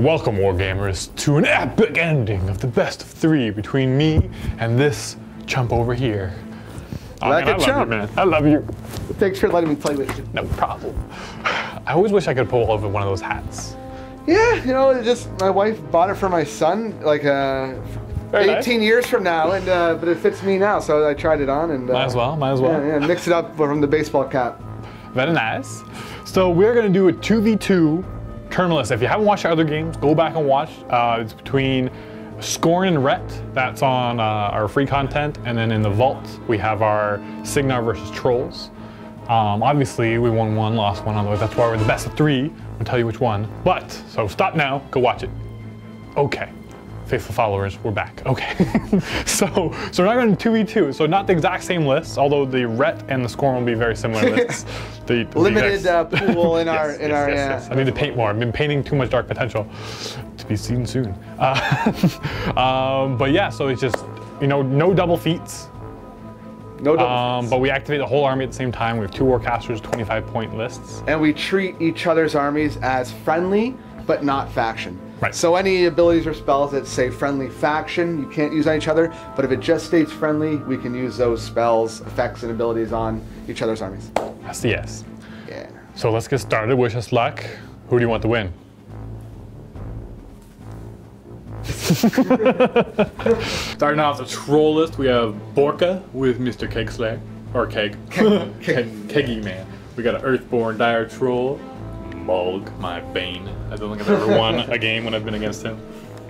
Welcome, Wargamers, to an epic ending of the best of 3 between me and this chump over here. Oh, like man, a chump. Man. I love you. Thanks for letting me play with you. No problem. I always wish I could pull over one of those hats. Yeah, you know, it just my wife bought it for my son like 18 years from now, and but it fits me now, so I tried it on and Might as well. Yeah, mix it up from the baseball cap. Very nice. So we're gonna do a 2v2 tournament. If you haven't watched our other games, go back and watch. It's between Scorn and Rhett. That's on our free content, and then in the vault we have our CYGNAR versus Trolls. Obviously we won one, lost one, otherwise that's why we're the best of 3. I'll tell you which one. But so stop now, go watch it. Okay. Faithful followers, we're back. Okay. so we're not going to 2v2, so not the exact same lists, although the Rhett and the Scorn will be very similar lists. The limited pool in our yes. I need to paint more. I've been painting too much Dark Potential. To be seen soon. But yeah, so it's just, you know, no double feats. No double feats. But we activate the whole army at the same time. We have 2 Warcasters, 25-point lists. And we treat each other's armies as friendly, but not faction. Right. So any abilities or spells that say friendly faction, you can't use on each other, but if it just states friendly, we can use those spells, effects, and abilities on each other's armies. That's the yes. Yeah. So let's get started. Wish us luck. Who do you want to win? Starting off the troll list, we have Borka with Mr. Kegslayer, or Keg. Keggy Man. We got an Earthborn Dire Troll. Mulg, my bane. I don't think I've ever won a game when I've been against him,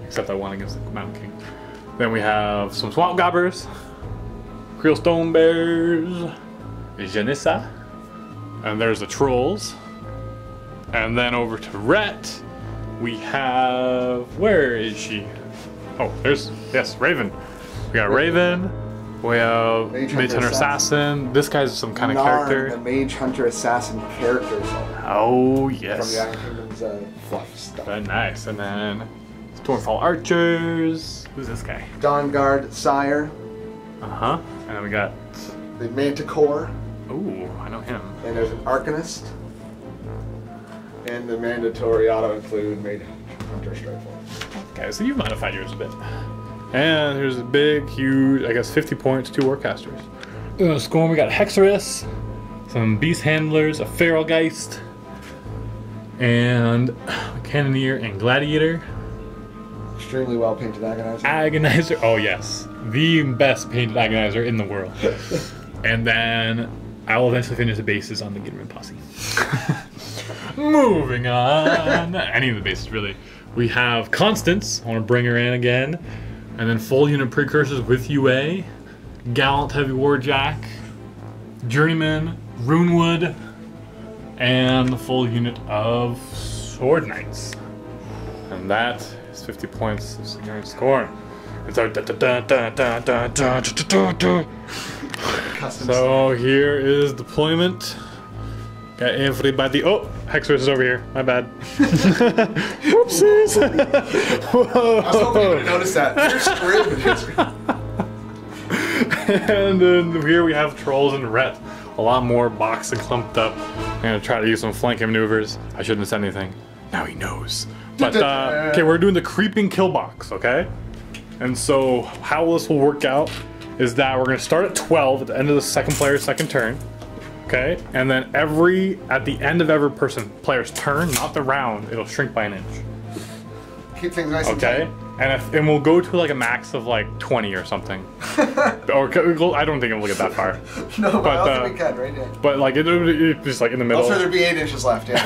except I won against the Mountain King. Then we have some Swamp Gobbers, Creel Stone Bears, Janissa, and there's the Trolls. And then over to Rhett, we have, where is she? Oh, yes, Raven. We got Raven. We have Mage Hunter Assassin. This guy's some kind of character. The Mage Hunter Assassin characters. Oh, yes. From the Iron Kingdom's fluff stuff. Very nice. And then Stormfall Archers. Who's this guy? Dawnguard Sire. Uh-huh. And then we got the Manticore. Ooh, I know him. And there's an Arcanist. And the mandatory auto-include Mage Hunter Strike Force. Okay, so you've modified yours a bit. And here's a big, huge, I guess 50 points, 2 Warcasters. Scorn, we got Hexerus, some Beast Handlers, a Feral Geist, and Cannoneer and Gladiator. Extremely well painted Agonizer. Agonizer, oh yes. The best painted Agonizer in the world. And then I will eventually finish the bases on the Gitterman Posse. Moving on. Any of the bases, really. We have Constance, I want to bring her in again. And then full unit precursors with UA, Gallant Heavy Warjack, Journeyman, Runewood, and the full unit of Sword Knights. And that is 50 points of CYGNAR Scorn. It's our So here is deployment. Got everybody. Oh, Hexerus is over here. My bad. Whoopsies. Whoa. I was hoping you would have noticed that. And then here we have Trolls and Rhett. A lot more boxed and clumped up. I'm gonna try to use some flanking maneuvers. I shouldn't have said anything. Now he knows. But okay, we're doing the creeping kill box, okay? And so how this will work out is that we're gonna start at 12 at the end of the second player's second turn. Okay, and then at the end of every player's turn, not the round, it'll shrink by an inch. Keep things nice and tight. And we'll go to like a max of like 20 or something. Or I don't think it'll get that far. No, but I don't think we can, right? Yeah. But like it's just like in the middle. Also, there'd be 8 inches left. Yeah.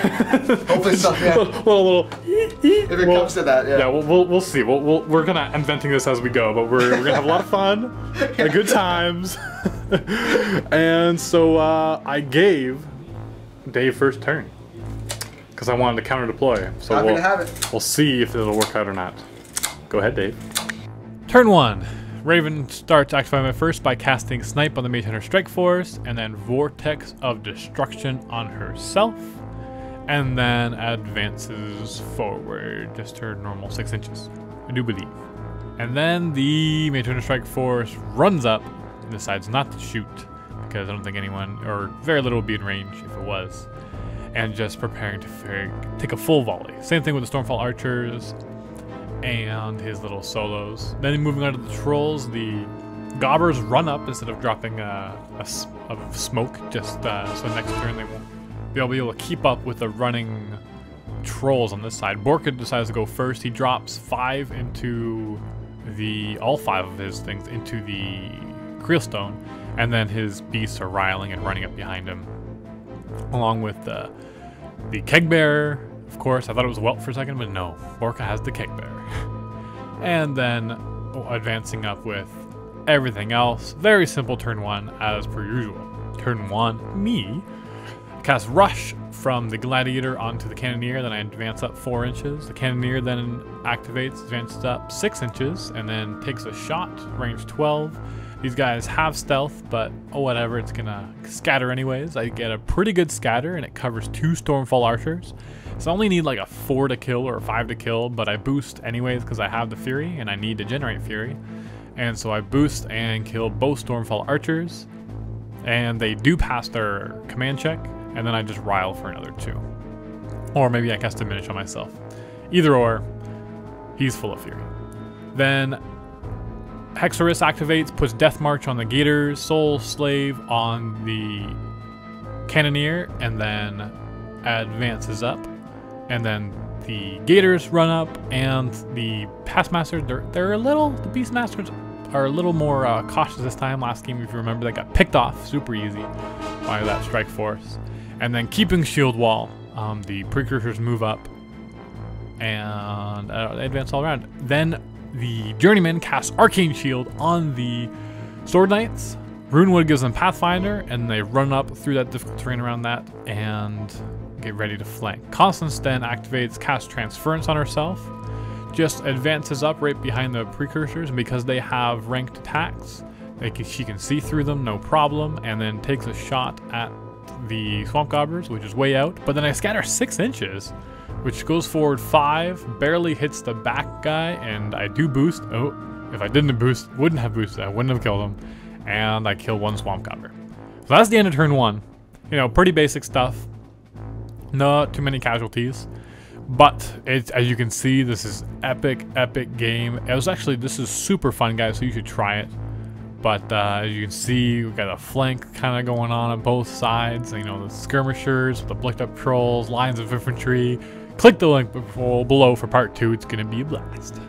Hopefully, something. Yeah. little. If it comes to that, yeah. Yeah, we'll see. We're gonna inventing this as we go, but we're gonna have a lot of fun, and good times. And so I gave Dave first turn because I wanted to counter deploy. So we'll see if it'll work out or not. Go ahead, Dave. Turn 1. Raven starts activating first by casting Snipe on the Mage Hunter Strike Force, and then Vortex of Destruction on herself, and then advances forward just her normal 6 inches, I do believe. And then the Mage Hunter Strike Force runs up and decides not to shoot because I don't think anyone, or very little, would be in range if it was. and just preparing to take a full volley. Same thing with the Stormfall Archers and his little solos. Then moving on to the Trolls, the Gobbers run up instead of dropping a smoke, just so next turn they won't be able to keep up with the running Trolls on this side. Borka decides to go first. He drops all 5 of his things into the Creelstone, and then his beasts are riling and running up behind him, along with the Keg Bearer. Of course, I thought it was Welt for a second, but no, Borka has the Keg Bearer. And then advancing up with everything else. Very simple turn 1 as per usual. Turn 1, me cast Rush from the Gladiator onto the Cannoneer, then I advance up 4 inches. The Cannoneer then activates, advances up 6 inches, and then takes a shot, range 12. These guys have stealth, but oh whatever, it's gonna scatter anyways. I get a pretty good scatter, and it covers 2 Stormfall Archers. So I only need like a 4 to kill or a 5 to kill, but I boost anyways because I have the Fury, and I need to generate Fury. And so I boost and kill both Stormfall Archers, and they do pass their command check, and then I just rile for another 2. Or maybe I cast Diminish on myself. Either or, he's full of Fury. Then Hexorus activates, puts Death March on the Gators, Soul Slave on the Cannoneer, and then advances up. And then the Gators run up, and the Pastmasters, the Beastmasters are a little more cautious this time. Last game, if you remember, they got picked off super easy by that Strike Force. And then keeping Shield Wall, the Precursors move up and they advance all around. Then the Journeyman casts Arcane Shield on the Sword Knights. Runewood gives them Pathfinder, and they run up through that difficult terrain around that and get ready to flank. Constance then activates, casts Transference on herself, just advances up right behind the Precursors, and because they have ranked attacks, she can see through them, no problem, and then takes a shot at the Swamp Gobbers, which is way out. But then I scatter 6 inches, which goes forward 5, barely hits the back guy, and I do boost. Oh, if I wouldn't have boosted, I wouldn't have killed him. And I kill 1 Swamp Gobber. So that's the end of turn 1. You know, pretty basic stuff. Not too many casualties. But as you can see, this is epic game. This is super fun, guys, so you should try it. But as you can see, we've got a flank kind of going on both sides. You know, the skirmishers, the blicked up trolls, lines of infantry. Click the link below for part 2. It's going to be a blast.